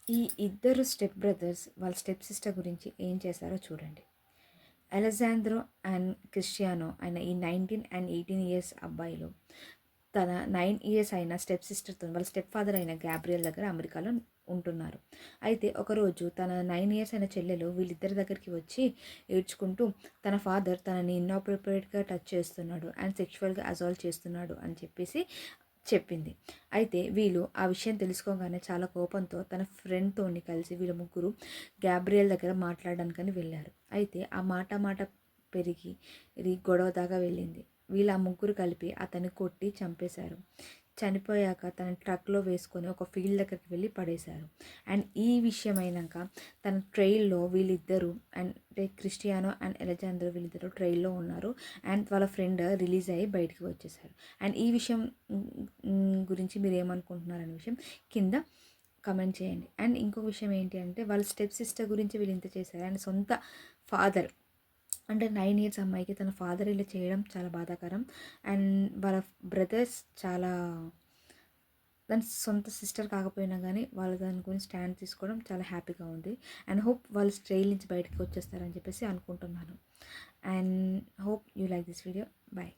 ఈ ఇద్దరు step brothers వాళ్ళ స్టెప్ సిస్టర్ గురించి ఏం చేశారో చూడండి. అలెజాండ్రో అండ్ క్రిస్టియానో అయిన ఈ 19 అండ్ 18 ఇయర్స్ అబ్బాయిలు తన 9 ఇయర్స్ అయిన స్టెప్ సిస్టర్తో వాళ్ళ స్టెప్ ఫాదర్ అయిన గ్యాబ్రియల్ దగ్గర అమెరికాలో ఉంటున్నారు. అయితే ఒకరోజు తన 9 ఇయర్స్ అయిన చెల్లెలు వీళ్ళిద్దరి దగ్గరికి వచ్చి ఏడ్చుకుంటూ తన ఫాదర్ తనని ఇన్అప్రోప్రియేట్గా టచ్ చేస్తున్నాడు అండ్ సెక్షువల్గా అజాల్ట్ చేస్తున్నాడు అని చెప్పేసి చెప్పింది. అయితే వీళ్ళు ఆ విషయం తెలుసుకోగానే చాలా కోపంతో తన ఫ్రెండ్తోని కలిసి వీళ్ళ ముగ్గురు గ్యాబ్రియల్ దగ్గర మాట్లాడడానికని వెళ్ళారు. అయితే ఆ మాట పెరిగి ఇది గొడవ దాకా వెళ్ళింది. వీళ్ళ ఆ ముగ్గురు కలిపి అతన్ని కొట్టి చంపేశారు. చనిపోయాక తన ట్రక్లో వేసుకొని ఒక ఫీల్డ్ దగ్గరికి వెళ్ళి పడేశారు. అండ్ ఈ విషయం అయినాక తన ట్రైల్లో వీళ్ళిద్దరూ అంటే క్రిస్టియానో అండ్ అలెజాండ్రో వీళ్ళిద్దరూ ట్రైల్లో ఉన్నారు. అండ్ వాళ్ళ ఫ్రెండ్ రిలీజ్ అయ్యి బయటికి వచ్చేసారు. అండ్ ఈ విషయం గురించి మీరు ఏమనుకుంటున్నారు అనే విషయం కింద కమెంట్ చేయండి. అండ్ ఇంకొక విషయం ఏంటి అంటే వాళ్ళ స్టెప్ సిస్టర్ గురించి వీళ్ళు ఇంత చేశారు. అండ్ సొంత ఫాదర్ అంటే 9 ఇయర్స్ అమ్మాయికి తన ఫాదర్ ఇలా చేయడం చాలా బాధాకరం. అండ్ వాళ్ళ బ్రదర్స్ చాలా దాని సొంత సిస్టర్ కాకపోయినా కానీ వాళ్ళు దాని గురించి స్టాండ్ తీసుకోవడం చాలా హ్యాపీగా ఉంది. అండ్ హోప్ వాళ్ళు స్ట్రైల్ నుంచి బయటకు వచ్చేస్తారని చెప్పేసి అనుకుంటున్నాను. And hope you like this video. Bye.